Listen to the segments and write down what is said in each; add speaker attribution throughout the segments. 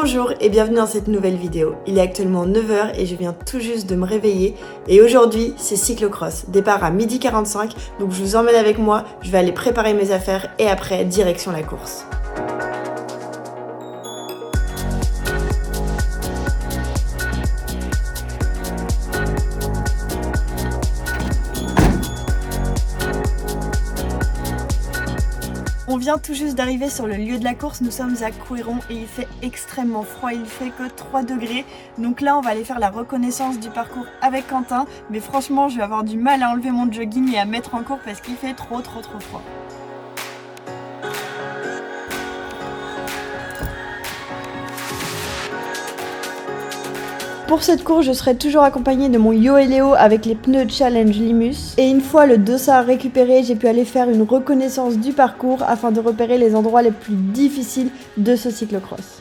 Speaker 1: Bonjour et bienvenue dans cette nouvelle vidéo. Il est actuellement 9h et je viens tout juste de me réveiller. Et aujourd'hui, c'est cyclocross. Départ à 12h45, donc je vous emmène avec moi. Je vais aller préparer mes affaires et après, direction la course. On vient tout juste d'arriver sur le lieu de la course, nous sommes à Couëron et il fait extrêmement froid, il fait que 3 degrés. Donc là on va aller faire la reconnaissance du parcours avec Quentin, mais franchement je vais avoir du mal à enlever mon jogging et à mettre en cours parce qu'il fait trop froid. Pour cette course, je serai toujours accompagnée de mon Yoeleo avec les pneus Challenge Limus. Et une fois le dossard récupéré, j'ai pu aller faire une reconnaissance du parcours afin de repérer les endroits les plus difficiles de ce cyclocross.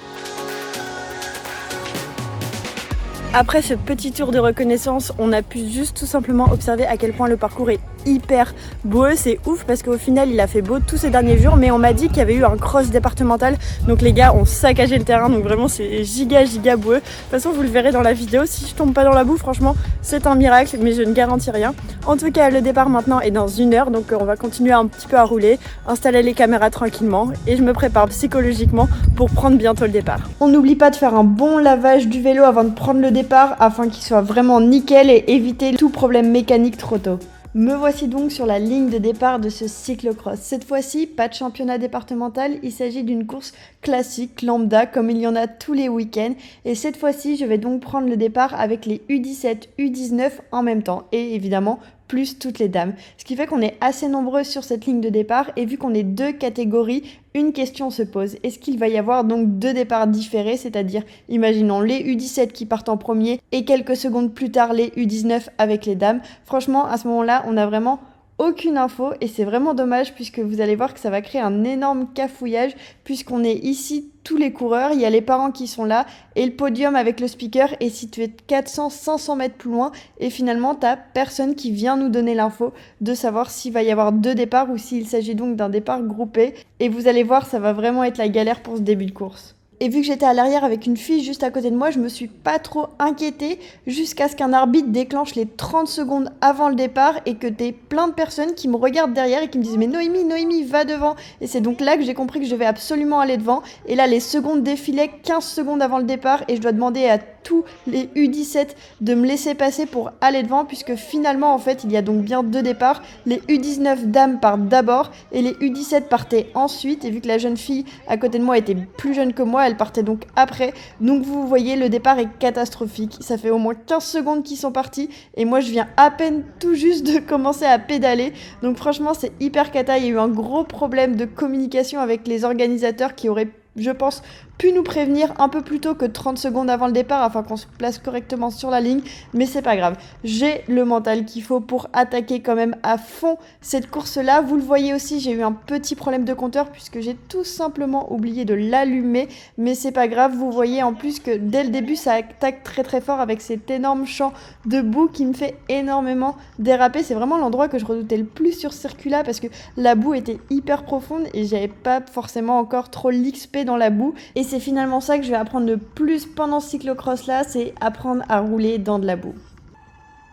Speaker 1: Après ce petit tour de reconnaissance, on a pu juste tout simplement observer à quel point le parcours est hyper beau. C'est ouf parce qu'au final il a fait beau tous ces derniers jours, mais on m'a dit qu'il y avait eu un cross départemental, donc les gars ont saccagé le terrain, donc vraiment c'est giga boueux. De toute façon vous le verrez dans la vidéo, si je tombe pas dans la boue franchement c'est un miracle, mais je ne garantis rien. En tout cas le départ maintenant est dans 1 heure, donc on va continuer un petit peu à rouler, installer les caméras tranquillement et je me prépare psychologiquement pour prendre bientôt le départ. On n'oublie pas de faire un bon lavage du vélo avant de prendre le départ afin qu'il soit vraiment nickel et éviter tout problème mécanique trop tôt. Me voici donc sur la ligne de départ de ce cyclocross. Cette fois-ci, pas de championnat départemental, il s'agit d'une course classique, lambda, comme il y en a tous les week-ends. Et cette fois-ci, je vais donc prendre le départ avec les U17, U19 en même temps. Et évidemment, plus toutes les dames. Ce qui fait qu'on est assez nombreux sur cette ligne de départ. Et vu qu'on est 2 catégories, une question se pose. Est-ce qu'il va y avoir donc 2 départs différés, c'est-à-dire, imaginons les U17 qui partent en premier et quelques secondes plus tard les U19 avec les dames. Franchement, à ce moment-là, on n'a vraiment aucune info et c'est vraiment dommage puisque vous allez voir que ça va créer un énorme cafouillage puisqu'on est ici tous les coureurs, il y a les parents qui sont là et le podium avec le speaker est situé 400-500 mètres plus loin et finalement t'as personne qui vient nous donner l'info de savoir s'il va y avoir 2 départs ou s'il s'agit donc d'un départ groupé et vous allez voir ça va vraiment être la galère pour ce début de course. Et vu que j'étais à l'arrière avec une fille juste à côté de moi, je me suis pas trop inquiétée jusqu'à ce qu'un arbitre déclenche les 30 secondes avant le départ et que t'aies plein de personnes qui me regardent derrière et qui me disent « Mais Noémie, va devant !» Et c'est donc là que j'ai compris que je devais absolument aller devant. Et là, les secondes défilaient 15 secondes avant le départ et je dois demander à tous les U17 de me laisser passer pour aller devant puisque finalement, en fait, il y a donc bien 2 départs. Les U19 dames partent d'abord et les U17 partaient ensuite. Et vu que la jeune fille à côté de moi était plus jeune que moi, elle partait donc après. Donc vous voyez, le départ est catastrophique. Ça fait au moins 15 secondes qu'ils sont partis et moi je viens à peine tout juste de commencer à pédaler. Donc franchement c'est hyper cata. Il y a eu un gros problème de communication avec les organisateurs qui auraient, je pense, pu nous prévenir un peu plus tôt que 30 secondes avant le départ afin qu'on se place correctement sur la ligne, mais c'est pas grave. J'ai le mental qu'il faut pour attaquer quand même à fond cette course-là. Vous le voyez aussi, j'ai eu un petit problème de compteur puisque j'ai tout simplement oublié de l'allumer, mais c'est pas grave. Vous voyez en plus que dès le début, ça attaque très fort avec cet énorme champ de boue qui me fait énormément déraper. C'est vraiment l'endroit que je redoutais le plus sur ce circuit-là parce que la boue était hyper profonde et j'avais pas forcément encore trop l'XP dans la boue. Et c'est finalement ça que je vais apprendre le plus pendant ce cyclocross là, c'est apprendre à rouler dans de la boue.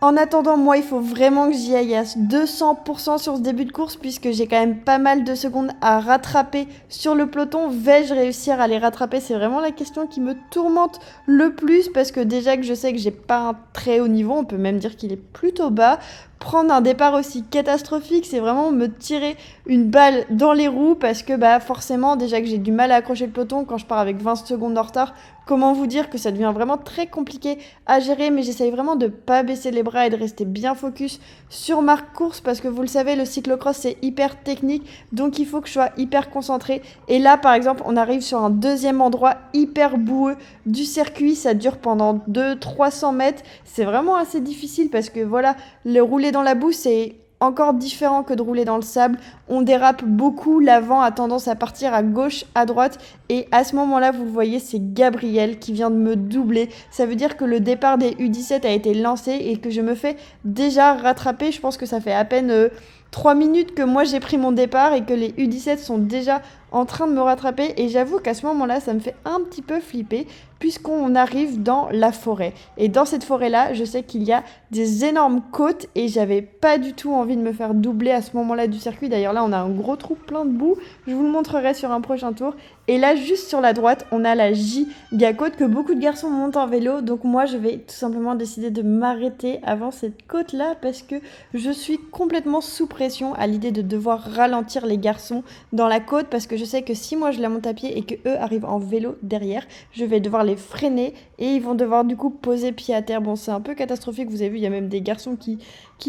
Speaker 1: En attendant, moi, il faut vraiment que j'y aille à 200% sur ce début de course puisque j'ai quand même pas mal de secondes à rattraper sur le peloton. Vais-je réussir à les rattraper? C'est vraiment la question qui me tourmente le plus parce que déjà que je sais que j'ai pas un très haut niveau, on peut même dire qu'il est plutôt bas. Prendre un départ aussi catastrophique, c'est vraiment me tirer une balle dans les roues parce que forcément, déjà que j'ai du mal à accrocher le peloton quand je pars avec 20 secondes en retard, comment vous dire que ça devient vraiment très compliqué à gérer, mais j'essaye vraiment de pas baisser les bras et de rester bien focus sur ma course parce que vous le savez, le cyclocross c'est hyper technique, donc il faut que je sois hyper concentrée. Et là par exemple, on arrive sur un deuxième endroit hyper boueux du circuit, ça dure pendant 200-300 mètres, c'est vraiment assez difficile parce que voilà, le rouler dans la boue c'est encore différent que de rouler dans le sable. On dérape beaucoup, l'avant a tendance à partir à gauche, à droite et à ce moment-là, vous le voyez, c'est Gabriel qui vient de me doubler. Ça veut dire que le départ des U17 a été lancé et que je me fais déjà rattraper. Je pense que ça fait à peine 3 minutes que moi j'ai pris mon départ et que les U17 sont déjà en train de me rattraper et j'avoue qu'à ce moment-là, ça me fait un petit peu flipper puisqu'on arrive dans la forêt. Et dans cette forêt-là, je sais qu'il y a des énormes côtes et j'avais pas du tout envie de me faire doubler à ce moment-là du circuit. D'ailleurs là, on a un gros trou plein de boue. Je vous le montrerai sur un prochain tour. Et là, juste sur la droite, on a la giga côte que beaucoup de garçons montent en vélo. Donc moi, je vais tout simplement décider de m'arrêter avant cette côte-là parce que je suis complètement sous pression à l'idée de devoir ralentir les garçons dans la côte parce que je sais que si moi je la monte à pied et que eux arrivent en vélo derrière, je vais devoir les freiner et ils vont devoir du coup poser pied à terre. Bon, c'est un peu catastrophique, vous avez vu, il y a même des garçons qui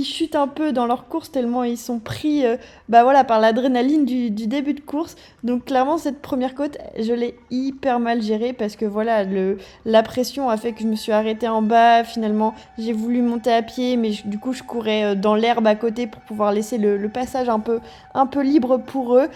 Speaker 1: chutent un peu dans leur course tellement ils sont pris par l'adrénaline du début de course. Donc clairement, cette première côte, je l'ai hyper mal gérée parce que voilà, la pression a fait que je me suis arrêtée en bas. Finalement, j'ai voulu monter à pied, mais du coup, je courais dans l'herbe à côté pour pouvoir laisser le passage un peu libre pour eux.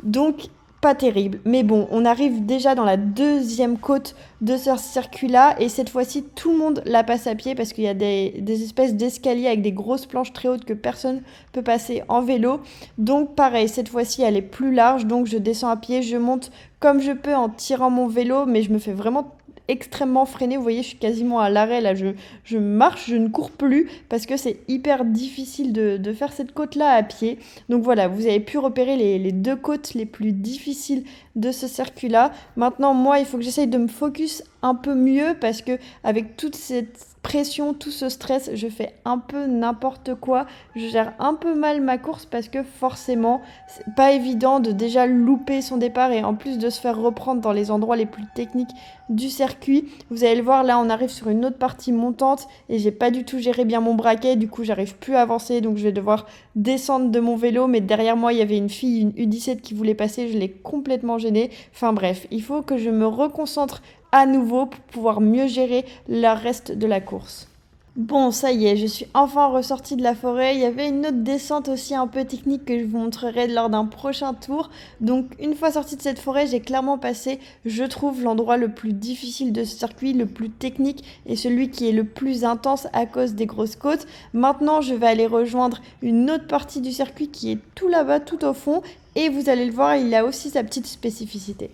Speaker 1: Donc, pas terrible. Mais bon, on arrive déjà dans la deuxième côte de ce circuit-là. Et cette fois-ci, tout le monde la passe à pied parce qu'il y a des espèces d'escaliers avec des grosses planches très hautes que personne peut passer en vélo. Donc pareil, cette fois-ci, elle est plus large. Donc je descends à pied, je monte comme je peux en tirant mon vélo. Mais je me fais vraiment extrêmement freiner. Vous voyez, je suis quasiment à l'arrêt. Là, je marche, je ne cours plus parce que c'est hyper difficile de faire cette côte-là à pied. Donc voilà, vous avez pu repérer les deux côtes les plus difficiles de ce circuit-là. Maintenant, moi, il faut que j'essaye de me focus un peu mieux parce que avec toute cette pression, tout ce stress, je fais un peu n'importe quoi. Je gère un peu mal ma course parce que forcément, c'est pas évident de déjà louper son départ et en plus de se faire reprendre dans les endroits les plus techniques du circuit. Vous allez le voir, là, on arrive sur une autre partie montante et j'ai pas du tout géré bien mon braquet. Du coup, j'arrive plus à avancer, donc je vais devoir descendre de mon vélo. Mais derrière moi, il y avait une fille, une U17 qui voulait passer. Je l'ai complètement gênée. Enfin bref, il faut que je me reconcentre à nouveau pour pouvoir mieux gérer le reste de la course. Bon, ça y est, je suis enfin ressortie de la forêt. Il y avait une autre descente aussi un peu technique que je vous montrerai lors d'un prochain tour. Donc, une fois sortie de cette forêt, j'ai clairement passé, je trouve, l'endroit le plus difficile de ce circuit, le plus technique et celui qui est le plus intense à cause des grosses côtes. Maintenant, je vais aller rejoindre une autre partie du circuit qui est tout là-bas, tout au fond. Et vous allez le voir, il a aussi sa petite spécificité.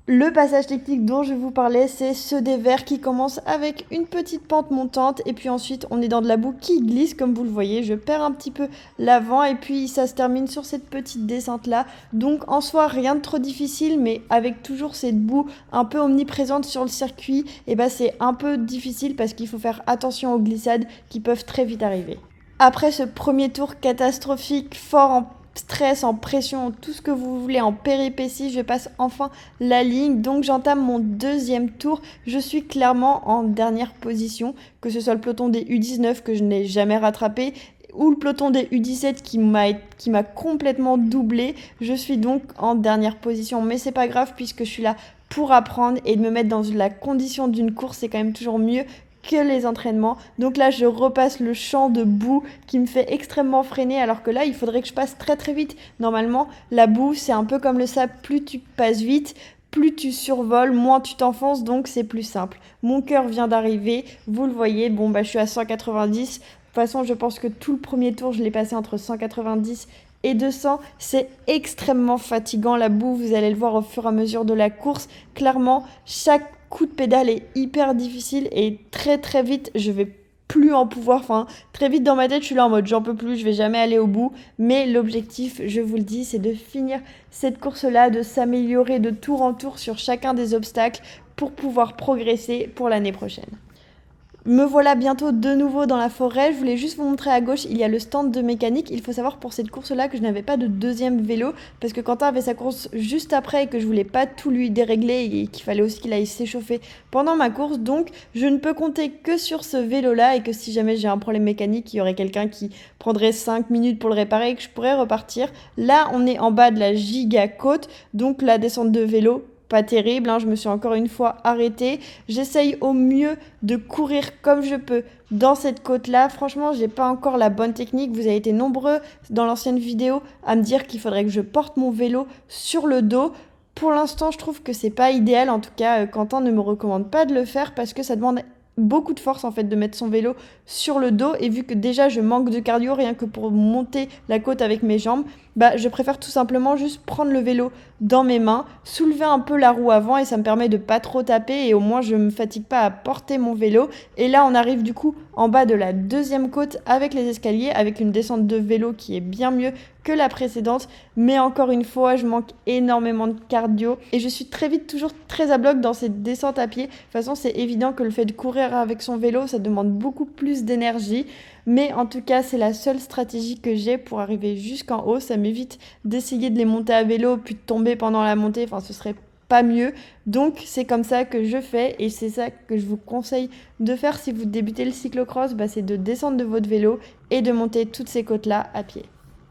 Speaker 1: Le passage technique dont je vous parlais, c'est ce des verts qui commence avec une petite pente montante et puis ensuite on est dans de la boue qui glisse comme vous le voyez. Je perds un petit peu l'avant et puis ça se termine sur cette petite descente là. Donc en soi rien de trop difficile mais avec toujours cette boue un peu omniprésente sur le circuit, et c'est un peu difficile parce qu'il faut faire attention aux glissades qui peuvent très vite arriver. Après ce premier tour catastrophique, fort en stress, en pression, tout ce que vous voulez, en péripéties, je passe enfin la ligne. Donc j'entame mon deuxième tour. Je suis clairement en dernière position, que ce soit le peloton des U19 que je n'ai jamais rattrapé ou le peloton des U17 qui m'a complètement doublé. Je suis donc en dernière position, mais c'est pas grave puisque je suis là pour apprendre et de me mettre dans la condition d'une course, c'est quand même toujours mieux que les entraînements. Donc là, je repasse le champ de boue qui me fait extrêmement freiner, alors que là, il faudrait que je passe très très vite. Normalement, la boue, c'est un peu comme le sable, plus tu passes vite, plus tu survoles, moins tu t'enfonces, donc c'est plus simple. Mon cœur vient d'arriver, vous le voyez, je suis à 190. De toute façon, je pense que tout le premier tour, je l'ai passé entre 190 et 200, c'est extrêmement fatigant la boue, vous allez le voir au fur et à mesure de la course. Clairement, chaque coup de pédale est hyper difficile et très très vite, je vais plus en pouvoir. Très vite dans ma tête, je suis là en mode j'en peux plus, je vais jamais aller au bout. Mais l'objectif, je vous le dis, c'est de finir cette course-là, de s'améliorer de tour en tour sur chacun des obstacles pour pouvoir progresser pour l'année prochaine. Me voilà bientôt de nouveau dans la forêt. Je voulais juste vous montrer à gauche, il y a le stand de mécanique. Il faut savoir pour cette course-là que je n'avais pas de deuxième vélo parce que Quentin avait sa course juste après et que je voulais pas tout lui dérégler et qu'il fallait aussi qu'il aille s'échauffer pendant ma course. Donc je ne peux compter que sur ce vélo-là et que si jamais j'ai un problème mécanique, il y aurait quelqu'un qui prendrait 5 minutes pour le réparer et que je pourrais repartir. Là, on est en bas de la giga côte, donc la descente de vélo, pas terrible, je me suis encore une fois arrêtée. J'essaye au mieux de courir comme je peux dans cette côte-là. Franchement, j'ai pas encore la bonne technique. Vous avez été nombreux dans l'ancienne vidéo à me dire qu'il faudrait que je porte mon vélo sur le dos. Pour l'instant, je trouve que c'est pas idéal. En tout cas, Quentin ne me recommande pas de le faire parce que ça demande beaucoup de force en fait de mettre son vélo sur le dos, et vu que déjà je manque de cardio rien que pour monter la côte avec mes jambes, je préfère tout simplement juste prendre le vélo dans mes mains, soulever un peu la roue avant, et ça me permet de pas trop taper, et au moins je me fatigue pas à porter mon vélo. Et là on arrive du coup en bas de la deuxième côte avec les escaliers, avec une descente de vélo qui est bien mieux que la précédente, mais encore une fois je manque énormément de cardio et je suis très vite toujours très à bloc dans cette descente à pied. De toute façon c'est évident que le fait de courir avec son vélo ça demande beaucoup plus d'énergie, mais en tout cas c'est la seule stratégie que j'ai pour arriver jusqu'en haut. Ça m'évite d'essayer de les monter à vélo puis de tomber pendant la montée, enfin ce serait pas mieux. Donc c'est comme ça que je fais, et c'est ça que je vous conseille de faire si vous débutez le cyclocross, c'est de descendre de votre vélo et de monter toutes ces côtes là à pied.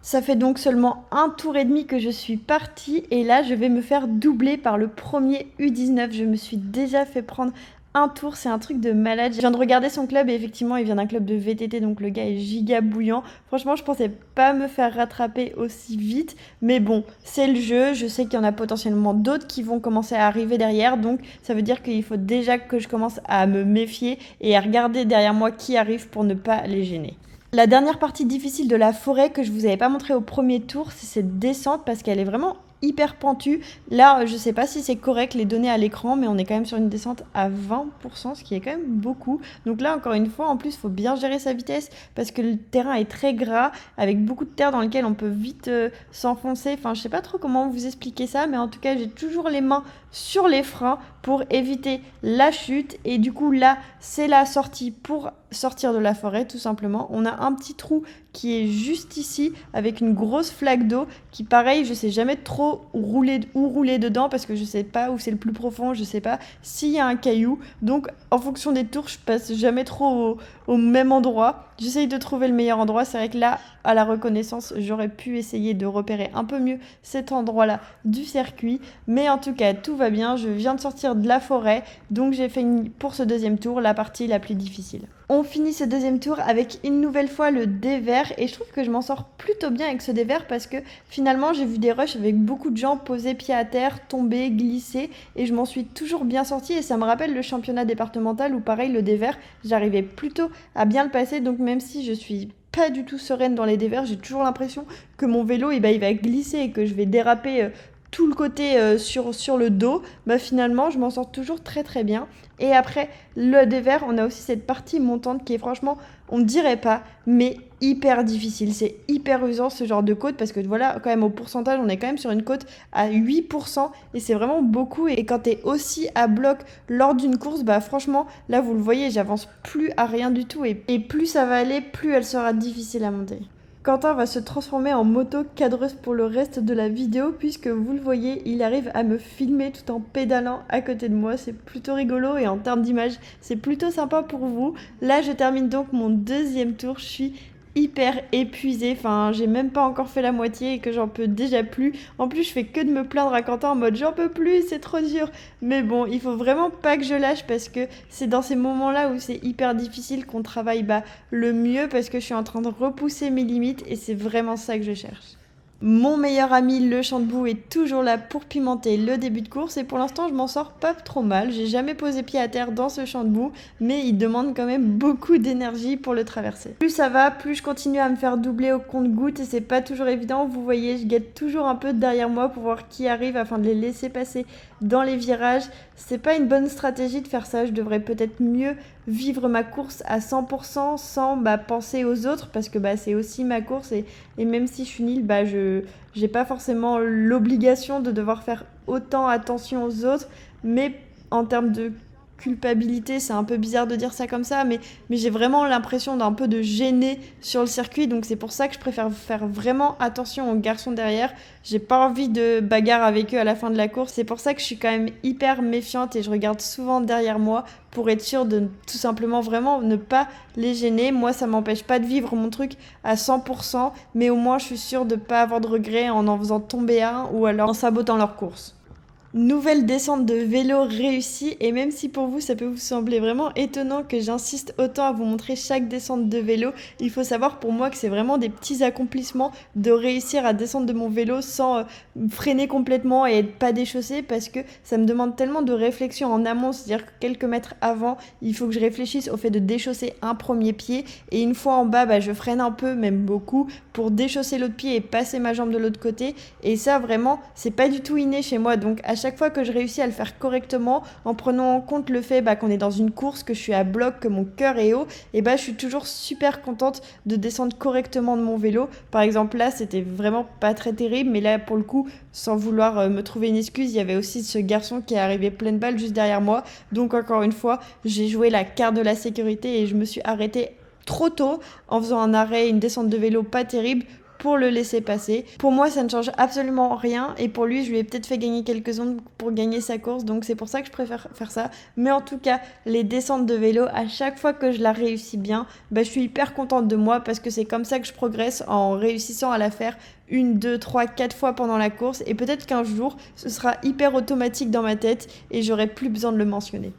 Speaker 1: Ça fait donc seulement 1 tour et demi que je suis partie, et là je vais me faire doubler par le premier U19. Je me suis déjà fait prendre un tour, c'est un truc de malade. Je viens de regarder son club et effectivement il vient d'un club de VTT, donc le gars est giga bouillant. Franchement je pensais pas me faire rattraper aussi vite, mais bon c'est le jeu. Je sais qu'il y en a potentiellement d'autres qui vont commencer à arriver derrière, donc ça veut dire qu'il faut déjà que je commence à me méfier et à regarder derrière moi qui arrive pour ne pas les gêner. La dernière partie difficile de la forêt que je vous avais pas montré au premier tour, c'est cette descente parce qu'elle est vraiment hyper pentue. Là, je sais pas si c'est correct les données à l'écran, mais on est quand même sur une descente à 20%, ce qui est quand même beaucoup. Donc là, encore une fois, en plus, il faut bien gérer sa vitesse parce que le terrain est très gras, avec beaucoup de terre dans lequel on peut vite s'enfoncer. Enfin, je sais pas trop comment vous expliquer ça, mais en tout cas, j'ai toujours les mains sur les freins pour éviter la chute. Et du coup, là, c'est la sortie pour sortir de la forêt, tout simplement. On a un petit trou qui est juste ici avec une grosse flaque d'eau qui, pareil, je sais jamais trop rouler dedans parce que je sais pas où c'est le plus profond, je sais pas s'il y a un caillou. Donc en fonction des tours, je passe jamais trop au même endroit. J'essaye de trouver le meilleur endroit. C'est vrai que là, à la reconnaissance, j'aurais pu essayer de repérer un peu mieux cet endroit-là du circuit, mais en tout cas tout va bien. Je viens de sortir de la forêt, donc j'ai fait pour ce deuxième tour la partie la plus difficile. On finit ce deuxième tour avec une nouvelle fois le dévers, et je trouve que je m'en sors plutôt bien avec ce dévers parce que finalement j'ai vu des rushs avec beaucoup de gens poser pied à terre, tomber, glisser, et je m'en suis toujours bien sortie. Et ça me rappelle le championnat départemental où pareil le dévers j'arrivais plutôt à bien le passer. Donc même si je suis pas du tout sereine dans les dévers, j'ai toujours l'impression que mon vélo il va glisser et que je vais déraper tout le côté sur le dos. Finalement je m'en sors toujours très très bien. Et après le dévers, on a aussi cette partie montante qui est franchement, on ne dirait pas, mais hyper difficile. C'est hyper usant ce genre de côte parce que voilà, quand même au pourcentage, on est quand même sur une côte à 8% et c'est vraiment beaucoup. Et quand t'es aussi à bloc lors d'une course, franchement, là vous le voyez, j'avance plus à rien du tout, et plus ça va aller, plus elle sera difficile à monter. Quentin va se transformer en moto-cadreuse pour le reste de la vidéo puisque vous le voyez, il arrive à me filmer tout en pédalant à côté de moi. C'est plutôt rigolo et en termes d'image, c'est plutôt sympa pour vous. Là, je termine donc mon deuxième tour. Je suis hyper épuisée, j'ai même pas encore fait la moitié et que j'en peux déjà plus. En plus je fais que de me plaindre à Quentin en mode j'en peux plus, c'est trop dur. Mais bon, il faut vraiment pas que je lâche parce que c'est dans ces moments là où c'est hyper difficile qu'on travaille le mieux, parce que je suis en train de repousser mes limites et c'est vraiment ça que je cherche. Mon meilleur ami, le champ de boue, est toujours là pour pimenter le début de course et pour l'instant je m'en sors pas trop mal. J'ai jamais posé pied à terre dans ce champ de boue, mais il demande quand même beaucoup d'énergie pour le traverser. Plus ça va, plus je continue à me faire doubler au compte-gouttes et c'est pas toujours évident. Vous voyez, je guette toujours un peu derrière moi pour voir qui arrive afin de les laisser passer dans les virages. C'est pas une bonne stratégie de faire ça, je devrais peut-être mieux vivre ma course à 100% sans penser aux autres parce que c'est aussi ma course et même si je suis nulle, j'ai pas forcément l'obligation de devoir faire autant attention aux autres, mais en termes de culpabilité, c'est un peu bizarre de dire ça comme ça, mais j'ai vraiment l'impression d'un peu de gêner sur le circuit, donc c'est pour ça que je préfère faire vraiment attention aux garçons derrière. J'ai pas envie de bagarre avec eux à la fin de la course, c'est pour ça que je suis quand même hyper méfiante et je regarde souvent derrière moi pour être sûre de tout simplement vraiment ne pas les gêner. Moi ça m'empêche pas de vivre mon truc à 100%, mais au moins je suis sûre de pas avoir de regrets en faisant tomber un ou alors en sabotant leur course. Nouvelle descente de vélo réussie et même si pour vous ça peut vous sembler vraiment étonnant que j'insiste autant à vous montrer chaque descente de vélo, il faut savoir pour moi que c'est vraiment des petits accomplissements de réussir à descendre de mon vélo sans freiner complètement et être pas déchaussé parce que ça me demande tellement de réflexion en amont, c'est-à-dire que quelques mètres avant, il faut que je réfléchisse au fait de déchausser un premier pied et une fois en bas, je freine un peu, même beaucoup, pour déchausser l'autre pied et passer ma jambe de l'autre côté et ça vraiment, c'est pas du tout inné chez moi donc à chaque fois que je réussis à le faire correctement, en prenant en compte le fait qu'on est dans une course, que je suis à bloc, que mon cœur est haut, et je suis toujours super contente de descendre correctement de mon vélo. Par exemple là, c'était vraiment pas très terrible, mais là pour le coup, sans vouloir me trouver une excuse, il y avait aussi ce garçon qui est arrivé pleine balle juste derrière moi. Donc encore une fois, j'ai joué la carte de la sécurité et je me suis arrêtée trop tôt en faisant un arrêt, une descente de vélo pas terrible pour le laisser passer. Pour moi, ça ne change absolument rien et pour lui, je lui ai peut-être fait gagner quelques secondes pour gagner sa course, donc c'est pour ça que je préfère faire ça. Mais en tout cas, les descentes de vélo, à chaque fois que je la réussis bien, je suis hyper contente de moi parce que c'est comme ça que je progresse en réussissant à la faire 1, 2, 3, 4 fois pendant la course et peut-être qu'un jour, ce sera hyper automatique dans ma tête et j'aurai plus besoin de le mentionner.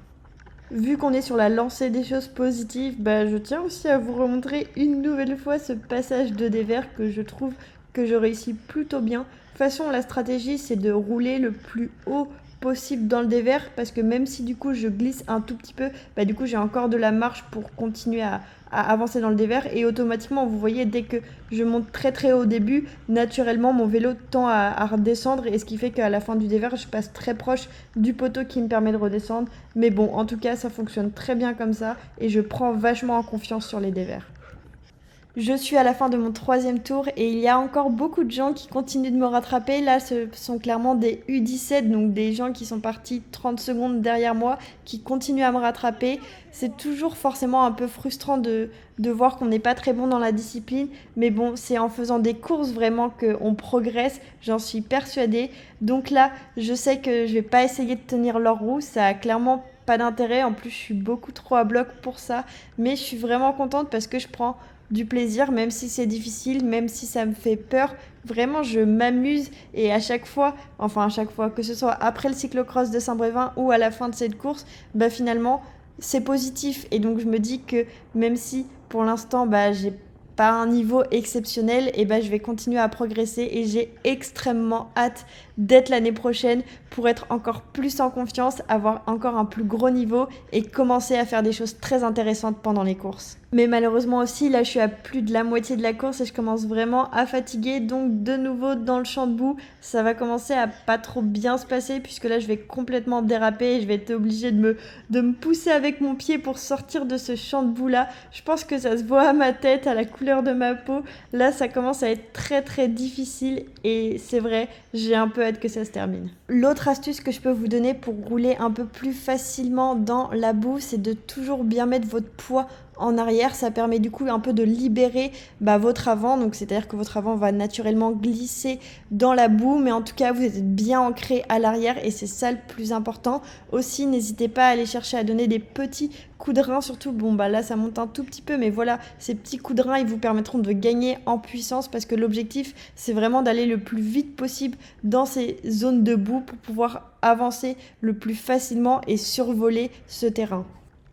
Speaker 1: Vu qu'on est sur la lancée des choses positives, je tiens aussi à vous remontrer une nouvelle fois ce passage de dévers que je trouve que je réussis plutôt bien. De toute façon, la stratégie, c'est de rouler le plus haut possible dans le dévers parce que même si du coup je glisse un tout petit peu, du coup j'ai encore de la marge pour continuer à avancer dans le dévers et automatiquement vous voyez dès que je monte très très haut au début, naturellement mon vélo tend à redescendre et ce qui fait qu'à la fin du dévers je passe très proche du poteau qui me permet de redescendre. Mais bon, en tout cas ça fonctionne très bien comme ça et je prends vachement en confiance sur les dévers. Je suis à la fin de mon 3e tour et il y a encore beaucoup de gens qui continuent de me rattraper. Là, ce sont clairement des U17, donc des gens qui sont partis 30 secondes derrière moi, qui continuent à me rattraper. C'est toujours forcément un peu frustrant de voir qu'on n'est pas très bon dans la discipline. Mais bon, c'est en faisant des courses vraiment qu'on progresse, j'en suis persuadée. Donc là, je sais que je vais pas essayer de tenir leur roue, ça a clairement pas d'intérêt. En plus, je suis beaucoup trop à bloc pour ça. Mais je suis vraiment contente parce que je prends du plaisir, même si c'est difficile, même si ça me fait peur. Vraiment, je m'amuse et à chaque fois, que ce soit après le cyclocross de Saint-Brévin ou à la fin de cette course, finalement, c'est positif. Et donc, je me dis que même si pour l'instant, j'ai pas un niveau exceptionnel, et je vais continuer à progresser et j'ai extrêmement hâte d'être l'année prochaine pour être encore plus en confiance, avoir encore un plus gros niveau et commencer à faire des choses très intéressantes pendant les courses. Mais malheureusement aussi, là je suis à plus de la moitié de la course et je commence vraiment à fatiguer, donc de nouveau dans le champ de boue, ça va commencer à pas trop bien se passer puisque là je vais complètement déraper et je vais être obligée de me pousser avec mon pied pour sortir de ce champ de boue là. Je pense que ça se voit à ma tête, à la couleur de ma peau. Là ça commence à être très très difficile et c'est vrai, j'ai un peu hâte que ça se termine. L'autre astuce que je peux vous donner pour rouler un peu plus facilement dans la boue, c'est de toujours bien mettre votre poids en arrière. Ça permet du coup un peu de libérer votre avant, donc c'est-à-dire que votre avant va naturellement glisser dans la boue, mais en tout cas vous êtes bien ancré à l'arrière et c'est ça le plus important. Aussi, n'hésitez pas à aller chercher à donner des petits coups de rein, surtout là ça monte un tout petit peu, mais voilà, ces petits coups de rein ils vous permettront de gagner en puissance parce que l'objectif c'est vraiment d'aller le plus vite possible dans ces zones de boue pour pouvoir avancer le plus facilement et survoler ce terrain.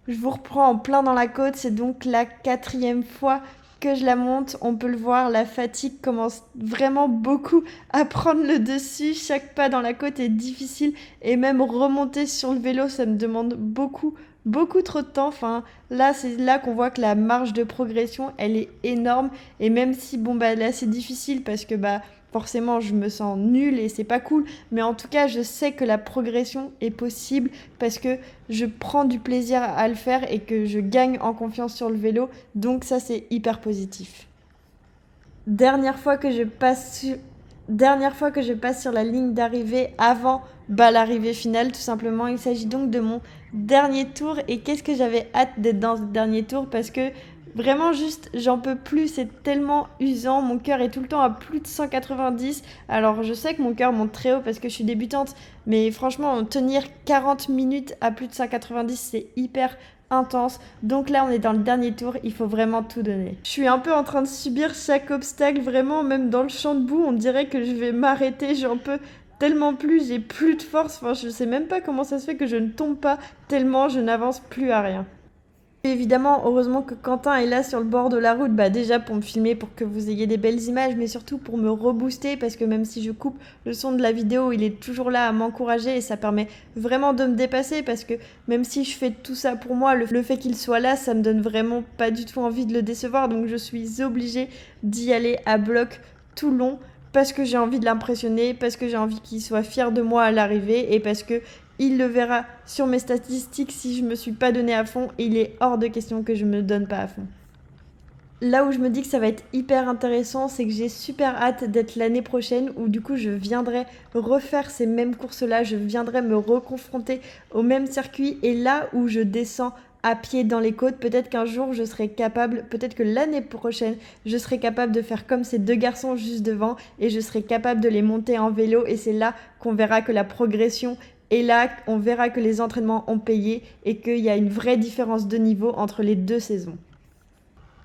Speaker 1: Je vous reprends en plein dans la côte, c'est donc la 4e fois que je la monte. On peut le voir, la fatigue commence vraiment beaucoup à prendre le dessus. Chaque pas dans la côte est difficile et même remonter sur le vélo, ça me demande beaucoup trop de temps. Là, c'est là qu'on voit que la marge de progression, elle est énorme. Et même si, là, c'est difficile parce que, forcément, je me sens nulle et c'est pas cool. Mais en tout cas, je sais que la progression est possible parce que je prends du plaisir à le faire et que je gagne en confiance sur le vélo. Donc ça, c'est hyper positif. Dernière fois que je passe sur la ligne d'arrivée avant l'arrivée finale, tout simplement. Il s'agit donc de mon dernier tour. Et qu'est-ce que j'avais hâte d'être dans ce dernier tour parce que vraiment juste, j'en peux plus, c'est tellement usant, mon cœur est tout le temps à plus de 190. Alors je sais que mon cœur monte très haut parce que je suis débutante, mais franchement, tenir 40 minutes à plus de 190, c'est hyper intense. Donc là, on est dans le dernier tour, il faut vraiment tout donner. Je suis un peu en train de subir chaque obstacle, vraiment, même dans le champ de boue, on dirait que je vais m'arrêter, j'en peux tellement plu, j'ai plus de force. Enfin, je sais même pas comment ça se fait que je ne tombe pas tellement je n'avance plus à rien. Évidemment, heureusement que Quentin est là sur le bord de la route, déjà pour me filmer, pour que vous ayez des belles images, mais surtout pour me rebooster, parce que même si je coupe le son de la vidéo, il est toujours là à m'encourager et ça permet vraiment de me dépasser, parce que même si je fais tout ça pour moi, le fait qu'il soit là, ça me donne vraiment pas du tout envie de le décevoir, donc je suis obligée d'y aller à bloc tout le long, parce que j'ai envie de l'impressionner, parce que j'ai envie qu'il soit fier de moi à l'arrivée, et parce que il le verra sur mes statistiques si je me suis pas donné à fond et il est hors de question que je me donne pas à fond. Là où je me dis que ça va être hyper intéressant, c'est que j'ai super hâte d'être l'année prochaine où du coup je viendrai refaire ces mêmes courses-là, je viendrai me reconfronter au même circuit et là où je descends à pied dans les côtes, peut-être qu'un jour je serai capable, peut-être que l'année prochaine, je serai capable de faire comme ces deux garçons juste devant et je serai capable de les monter en vélo et c'est là qu'on verra que la progression et là, on verra que les entraînements ont payé et qu'il y a une vraie différence de niveau entre les deux saisons.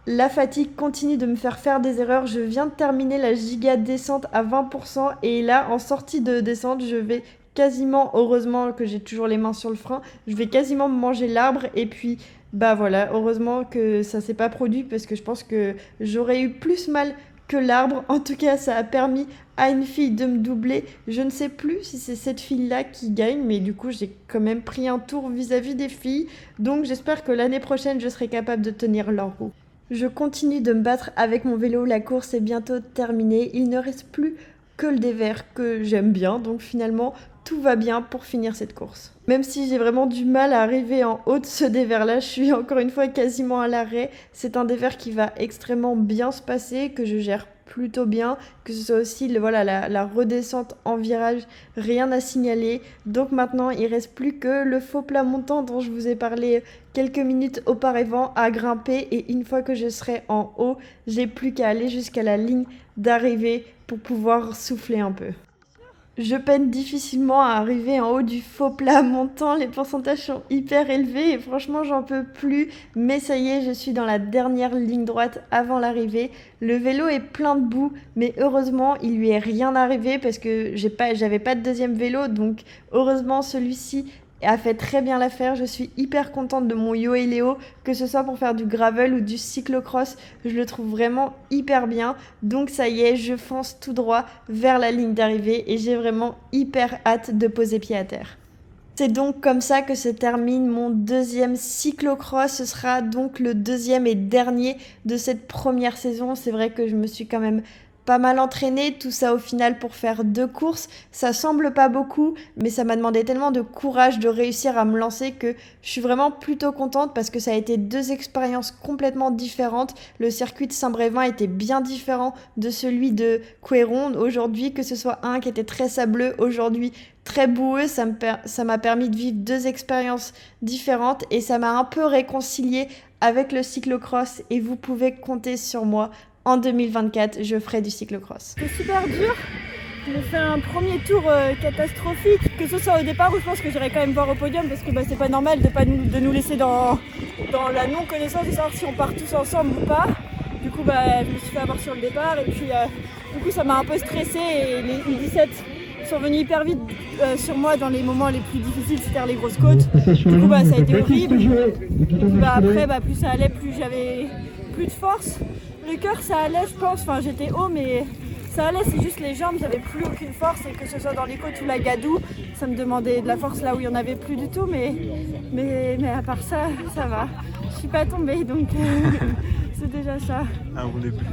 Speaker 1: La fatigue continue de me faire des erreurs. Je viens de terminer la giga descente à 20% et là, en sortie de descente, je vais quasiment, heureusement que j'ai toujours les mains sur le frein, je vais quasiment manger l'arbre et puis voilà, heureusement que ça s'est pas produit parce que je pense que j'aurais eu plus mal que l'arbre. En tout cas, ça a permis à une fille de me doubler. Je ne sais plus si c'est cette fille-là qui gagne, mais du coup, j'ai quand même pris un tour vis-à-vis des filles. Donc, j'espère que l'année prochaine, je serai capable de tenir leur roue. Je continue de me battre avec mon vélo. La course est bientôt terminée. Il ne reste plus que le dévers que j'aime bien. Donc, finalement, tout va bien pour finir cette course. Même si j'ai vraiment du mal à arriver en haut de ce dévers-là, je suis encore une fois quasiment à l'arrêt. C'est un dévers qui va extrêmement bien se passer, que je gère plutôt bien, que ce soit aussi la redescente en virage, rien à signaler. Donc maintenant, il reste plus que le faux plat montant dont je vous ai parlé quelques minutes auparavant à grimper et une fois que je serai en haut, j'ai plus qu'à aller jusqu'à la ligne d'arrivée pour pouvoir souffler un peu. Je peine difficilement à arriver en haut du faux plat montant, les pourcentages sont hyper élevés et franchement j'en peux plus, mais ça y est, je suis dans la dernière ligne droite avant l'arrivée. Le vélo est plein de boue, mais heureusement il lui est rien arrivé parce que j'avais pas de deuxième vélo, donc heureusement celui-ci a fait très bien l'affaire. Je suis hyper contente de mon Yo Léo, que ce soit pour faire du gravel ou du cyclocross, je le trouve vraiment hyper bien. Donc ça y est, je fonce tout droit vers la ligne d'arrivée et j'ai vraiment hyper hâte de poser pied à terre. C'est donc comme ça que se termine mon deuxième cyclocross. Ce sera donc le deuxième et dernier de cette première saison. C'est vrai que je me suis quand même pas mal entraînée, tout ça au final pour faire 2 courses. Ça semble pas beaucoup, mais ça m'a demandé tellement de courage de réussir à me lancer que je suis vraiment plutôt contente parce que ça a été 2 expériences complètement différentes. Le circuit de Saint-Brévin était bien différent de celui de Couéron aujourd'hui, que ce soit un qui était très sableux, aujourd'hui très boueux. Ça m'a permis de vivre 2 expériences différentes et ça m'a un peu réconciliée avec le cyclocross et vous pouvez compter sur moi. En 2024, je ferai du cyclocross. C'est super dur. J'ai fait un premier tour catastrophique, que ce soit au départ où je pense que j'irai quand même voir au podium parce que c'est pas normal de nous laisser dans la non-connaissance de savoir si on part tous ensemble ou pas. Du coup, je me suis fait avoir sur le départ et puis du coup ça m'a un peu stressée et les U17 sont venus hyper vite sur moi dans les moments les plus difficiles, c'est-à-dire les grosses côtes. Du coup, ça a été horrible. Après, plus ça allait, plus j'avais plus de force. Le cœur, ça allait, je pense. Enfin, j'étais haut, mais ça allait. C'est juste les jambes, j'avais plus aucune force. Et que ce soit dans les côtes ou la gadoue, ça me demandait de la force là où il n'y en avait plus du tout. Mais à part ça, ça va. Je suis pas tombée, donc c'est déjà ça.
Speaker 2: Ah, on est plus.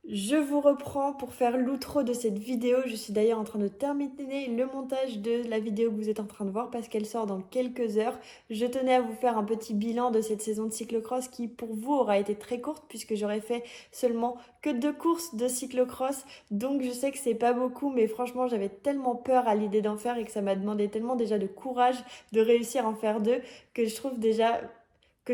Speaker 1: Je vous reprends pour faire l'outro de cette vidéo. Je suis d'ailleurs en train de terminer le montage de la vidéo que vous êtes en train de voir parce qu'elle sort dans quelques heures. Je tenais à vous faire un petit bilan de cette saison de cyclocross qui pour vous aura été très courte puisque j'aurais fait seulement que 2 courses de cyclocross. Donc je sais que c'est pas beaucoup mais franchement j'avais tellement peur à l'idée d'en faire et que ça m'a demandé tellement déjà de courage de réussir à en faire 2 que je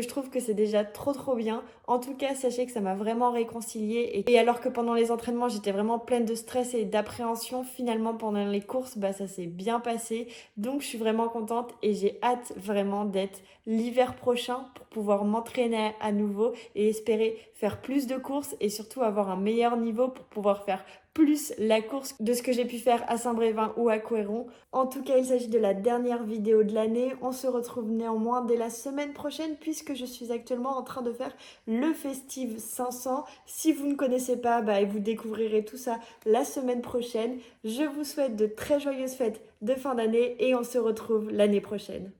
Speaker 1: trouve que c'est déjà trop bien. En tout cas, sachez que ça m'a vraiment réconciliée. Et alors que pendant les entraînements, j'étais vraiment pleine de stress et d'appréhension, finalement, pendant les courses, ça s'est bien passé. Donc, je suis vraiment contente et j'ai hâte vraiment d'être l'hiver prochain pour pouvoir m'entraîner à nouveau et espérer faire plus de courses et surtout avoir un meilleur niveau pour pouvoir faire plus la course de ce que j'ai pu faire à Saint-Brévin ou à Couëron. En tout cas, il s'agit de la dernière vidéo de l'année. On se retrouve néanmoins dès la semaine prochaine puisque je suis actuellement en train de faire le Festive 500. Si vous ne connaissez pas, vous découvrirez tout ça la semaine prochaine. Je vous souhaite de très joyeuses fêtes de fin d'année et on se retrouve l'année prochaine.